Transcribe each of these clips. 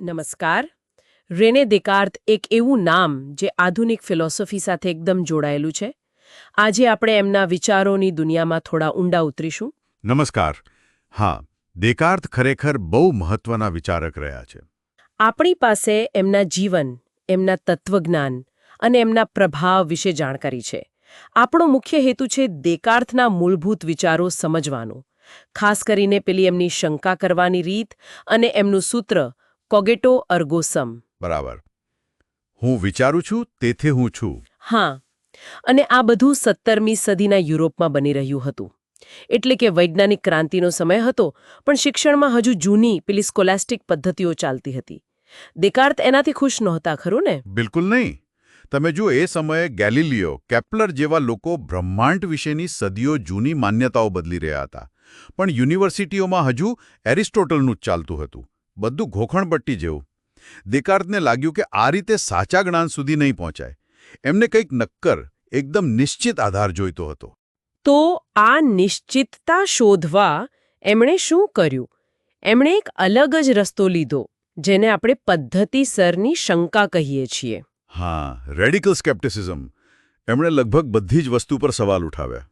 નમસ્કાર. રેને દેકાર્ત એક એવું નામ જે આધુનિક ફિલોસોફી સાથે એકદમ જોડાયેલું છે. આજે આપણે એમના વિચારોની દુનિયામાં થોડા ઊંડા ઉતરીશું. નમસ્કાર. હા, દેકાર્ત ખરેખર બહુ મહત્વના વિચારક રહ્યા છે. આપણી પાસે એમના જીવન, એમના તત્વજ્ઞાન અને એમના પ્રભાવ વિશે જાણકારી છે. આપણો મુખ્ય હેતુ છે દેકાર્તના મૂળભૂત વિચારો સમજવાનો, ખાસ કરીને પેલી એમની શંકા કરવાની રીત અને એમનું સૂત્ર કોગેટો અર્ગો સમ. બરાબર. હું વિચારું છું, તેથી હું છું. હા, અને આ બધું 17મી સદીના યુરોપમાં બની રહ્યું હતું. એટલે કે વૈજ્ઞાનિક ક્રાંતિનો સમય હતો, પણ શિક્ષણમાં હજુ જૂની પેલી સ્કોલાસ્ટિક પદ્ધતિઓ ચાલતી હતી. દેકાર્ત એનાથી ખુશ નહોતા, ખરું ને? બિલકુલ નહીં. તમે જુઓ, એ સમયે ગેલિલિયો, કેપ્લર જેવા લોકો બ્રહ્માંડ વિશેની સદીઓ જૂની માન્યતાઓ બદલી રહ્યા હતા. પણ યુનિવર્સિટીઓમાં હજુ એરિસ્ટોટલનું જ ચાલતું હતું. બધું ઘોખણપટ્ટી જેવું. દેકાર્તને લાગ્યું કે આ રીતે સાચા જ્ઞાન સુધી નહીં પહોંચાય. એમને કંઈક નક્કર, એકદમ નિશ્ચિત આધાર જોઈતો હતો. તો આ નિશ્ચિતતા શોધવા એમણે શું કર્યું? એમણે એક અલગ જ રસ્તો લીધો, જેને આપણે પદ્ધતિસરની શંકા કહીએ છીએ. હા, રેડિકલ સ્કેપ્ટિસિઝમ. એમણે લગભગ બધી જ વસ્તુ પર સવાલ ઉઠાવ્યા.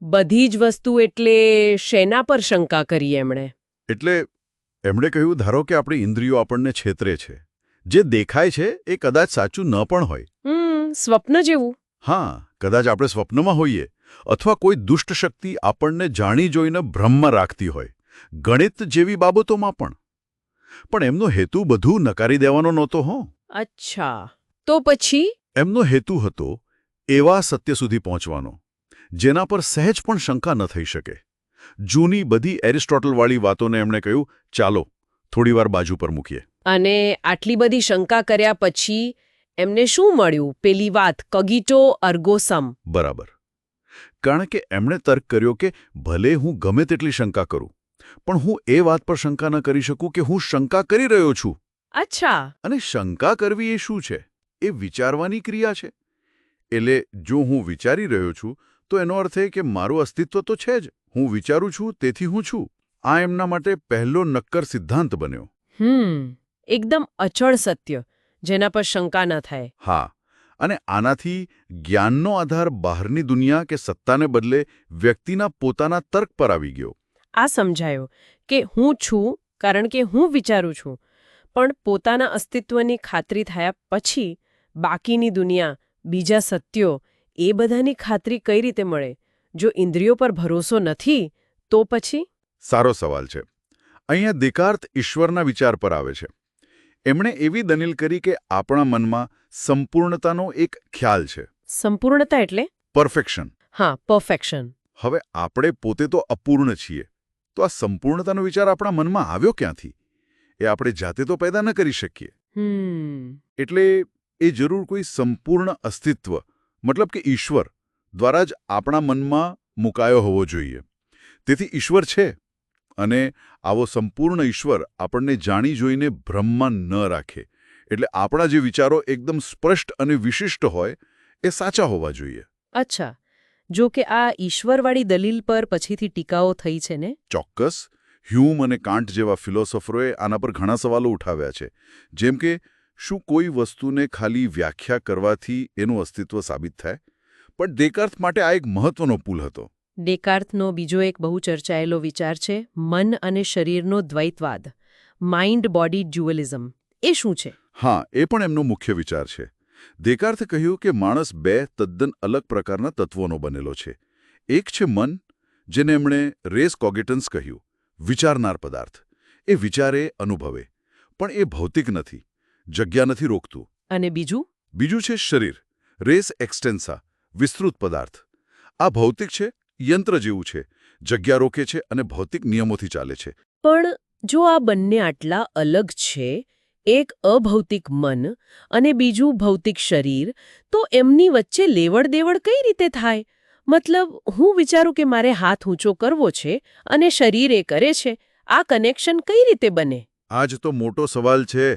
બધી જ વસ્તુ એટલે શેના પર શંકા કરી એમણે? એટલે એમણે કહ્યું, ધારો કે આપણી ઇન્દ્રિયો આપણને છેતરે છે. જે દેખાય છે એ કદાચ સાચું ન પણ હોય. સ્વપ્ન જેવું. હા, કદાચ આપણે સ્વપ્નમાં હોઈએ, અથવા કોઈ દુષ્ટ શક્તિ આપણને જાણી જોઈને ભ્રમમાં રાખતી હોય. ગણિત જેવી બાબતોમાં પણ. પણ એમનો હેતુ બધું નકારી દેવાનો નહોતો. અચ્છા, તો પછી? એમનો હેતુ હતો એવા સત્ય સુધી પહોંચવાનો, જેના પર સહેજ પણ શંકા ન થઈ શકે. જૂની બધી એરિસ્ટોટલવાળી વાતોને એમણે કહ્યું, ચાલો થોડીવાર બાજુ પર મૂકીએ. અને આટલી બધી શંકા કર્યા પછી એમને શું મળ્યું? પેલી વાત કોગિટો અર્ગો સમ. બરાબર. કારણ કે એમણે તર્ક કર્યો કે ભલે હું ગમે તેટલી શંકા કરું, પણ હું એ વાત પર શંકા ન કરી શકું કે હું શંકા કરી રહ્યો છું. અચ્છા. અને શંકા કરવી એ શું છે? એ વિચારવાની ક્રિયા છે. એટલે જો હું વિચારી રહ્યો છું, તો એનો અર્થ એ કે મારું અસ્તિત્વ તો છે જ. હું વિચારું છું, તેથી હું છું. આ એમના માટે પહેલો નક્કર સિદ્ધાંત બન્યો. એકદમ અચળ સત્ય, જેના પર શંકા ન થાય. હા, અને આનાથી જ્ઞાનનો આધાર બહારની દુનિયા કે સત્તાને બદલે વ્યક્તિના પોતાના તર્ક પર આવી ગયો. આ સમજાયો કે હું છું કારણ કે હું વિચારું છું, પણ પોતાના અસ્તિત્વની ખાતરી થયા પછી બાકીની દુનિયા, બીજા સત્યો, એ બધાની ખાતરી કઈ રીતે મળે? જો ઇન્દ્રિયો પર ભરોસો નથી, તો પછી? સારો સવાલ છે. અહીંયા દેકાર્ત ઈશ્વરના વિચાર પર આવે છે. એમણે એવી દલીલ કરી કે આપણા મનમાં સંપૂર્ણતાનો એક ખ્યાલ છે. સંપૂર્ણતા એટલે? પરફેક્શન. હા, પરફેક્શન. હવે આપણે પોતે તો અપૂર્ણ છીએ, તો આ સંપૂર્ણતાનો વિચાર આપણા મનમાં આવ્યો ક્યાંથી? એ આપણે જાતે તો પેદા ન કરી શકીએ. એટલે એ જરૂર કોઈ સંપૂર્ણ અસ્તિત્વ, મતલબ કે ઈશ્વર, દ્વારા જ આપણા મનમાં મુકાયો હોવો જોઈએ. તેથી ઈશ્વર છે, અને આવો સંપૂર્ણ ઈશ્વર આપણને જાણી જોઈને ભ્રમમાં ન રાખે. એટલે આપણા જે વિચારો એકદમ સ્પષ્ટ અને વિશિષ્ટ હોય, એ સાચા હોવા જોઈએ. અચ્છા, જો કે આ ઈશ્વરવાળી દલીલ પર પછીથી ટીકાઓ થઈ છે ને? ચોક્કસ. હ્યુમ અને કાન્ટ જેવા ફિલોસોફરોએ આના પર ઘણા સવાલો ઉઠાવ્યા છે. જેમ કે, શું કોઈ વસ્તુને ખાલી વ્યાખ્યા કરવાથી એનું અસ્તિત્વ સાબિત થાય? પણ દેકાર્ત માટે આ એક મહત્વનો પુલ હતો. દેકાર્તનો બીજો એક બહુ ચર્ચાયેલો વિચાર છે મન અને શરીરનો દ્વૈતવાદ, માઇન્ડ બોડી ડ્યુઅલિઝમ. એ શું છે? હા, એ પણ એમનો મુખ્ય વિચાર છે. દેકાર્તે કહ્યું કે માણસ બે તદ્દન અલગ પ્રકારના તત્વોનો બનેલો છે. એક છે મન, જેને એમણે રેસ કોગિટન્સ કહ્યું, વિચારનાર પદાર્થ. એ વિચારે, અનુભવે. પણ એ ભૌતિક નથી, જગ્યા નથી રોકતું. અને બીજું? બીજું છે શરીર, રેસ એક્સટેન્સા, વિસ્તૃત પદાર્થ. આ ભૌતિક છે, યંત્ર જેવું છે, જગ્યા રોકે છે અને ભૌતિક નિયમોથી ચાલે છે. પણ જો આ બંને આટલા અલગ છે, એક અભૌતિક મન અને બીજું ભૌતિક શરીર, તો એમની વચ્ચે લેવડ દેવડ કઈ રીતે થાય? મતલબ, હું વિચારું કે મારે હાથ ઊંચો કરવો છે અને શરીર એ કરે છે. આ કનેક્શન કઈ રીતે બને? આ જ તો મોટો સવાલ છે.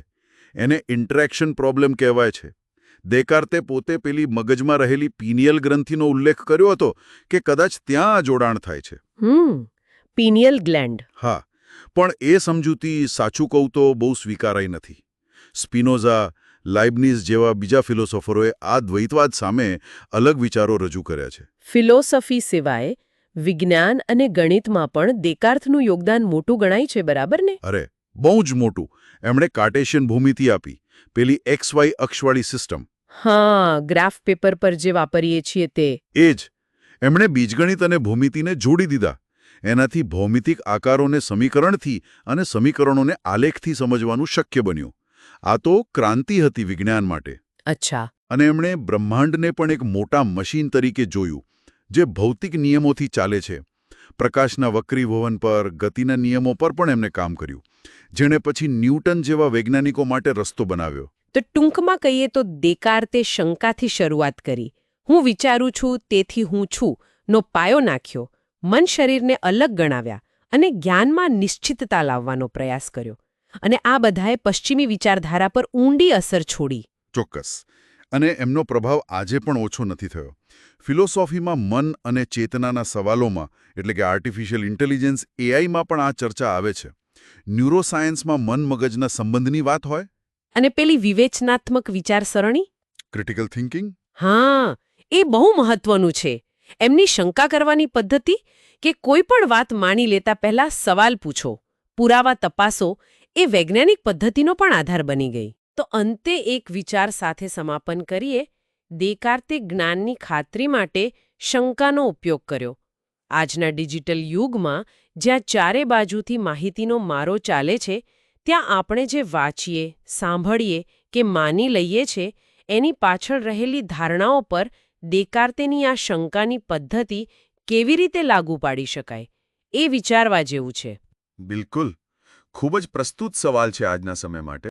એને ઇન્ટરેક્શન પ્રોબ્લેમ કહેવાય છે. દેકાર્તે પોતે પેલી મગજમાં રહેલી પીનિયલ ગ્રંથિનો ઉલ્લેખ કર્યો હતો કે કદાચ ત્યાં આ જોડાણ થાય છે. પીનિયલ ગ્લેન્ડ. હા, પણ એ સમજૂતી, સાચું કહું તો, બહુ સ્વીકારાઈ નથી. સ્પિનોઝા, લાઇબનીઝ જેવા બીજા ફિલોસોફરોએ આ દ્વૈતવાદ સામે અલગ વિચારો રજૂ કર્યા છે. ફિલોસોફી સિવાય વિજ્ઞાન અને ગણિતમાં પણ દેકાર્તનું યોગદાન મોટું ગણાય છે, બરાબર ને? અરે બહુ જ મોટું. એમણે કાર્ટેશિયન ભૂમિતિ આપી, પેલી XY અક્ષવાળી સિસ્ટમ. હા, ગ્રાફ પેપર પર જે વાપરીએ છીએ તે. એ જ. એમણે બીજગણિત અને ભૂમિતિને જોડી દીધા. એનાથી ભૌમિતિક આકારોને સમીકરણથી અને સમીકરણોને આલેખથી સમજવાનું શક્ય બન્યું. આ તો ક્રાંતિ હતી વિજ્ઞાન માટે. અચ્છા. અને એમણે બ્રહ્માંડને પણ એક મોટા મશીન તરીકે જોયું, જે ભૌતિક નિયમોથી ચાલે છે. પ્રકાશના વક્રીભવન પર, ગતિના નિયમો પર પણ એમણે કામ કર્યું, જેણે પછી ન્યૂટન જેવા વૈજ્ઞાનિકો માટે રસ્તો બનાવ્યો. તો ટૂંકમાં કહીએ તો દેકાર્તે શંકાથી શરૂઆત કરી. હું વિચારું છું તેથી હું છું નો પાયો નાખ્યો, મન શરીરને અલગ ગણાવ્યા અને જ્ઞાનમાં નિશ્ચિતતા લાવવાનો પ્રયાસ કર્યો. અને આ બધાએ પશ્ચિમી વિચારધારા પર ઊંડી અસર છોડી. ચોક્કસ. અને એમનો પ્રભાવ આજે પણ ઓછો નથી થયો. ફિલોસોફીમાં મન અને ચેતનાના સવાલોમાં, એટલે કે આર્ટિફિશિયલ ઇન્ટેલિજન્સ AIમાં પણ આ ચર્ચા આવે છે. ન્યુરોસાયન્સમાં મન-મગજના સંબંધની વાત હોય. અને પેલી વિવેચનાત્મક વિચારસરણી, ક્રિટિકલ થિંકિંગ. હા, એ બહુ મહત્વનું છે. એમની શંકા કરવાની પદ્ધતિ કે કોઈ પણ વાત માની લેતા પહેલા સવાલ પૂછો, પુરાવા તપાસો, એ વૈજ્ઞાનિક પદ્ધતિનો પણ આધાર બની ગઈ. તો અંતે એક વિચાર સાથે સમાપન કરીએ. દેકાર્તે જ્ઞાનની ખાતરી માટે શંકાનો ઉપયોગ કર્યો. આજના ડિજિટલ યુગમાં જ્યાં ચારે બાજુથી માહિતીનો મારો ચાલે છે, ત્યાં આપણે જે વાંચીએ, સાંભળીએ કે માની લઈએ છે, એની પાછળ રહેલી ધારણાઓ પર દેકાર્તેની આ શંકાની પદ્ધતિ કેવી રીતે લાગુ પાડી શકાય, એ વિચારવા જેવું છે. બિલકુલ. ખૂબ જ પ્રસ્તુત સવાલ છે આજના સમય માટે.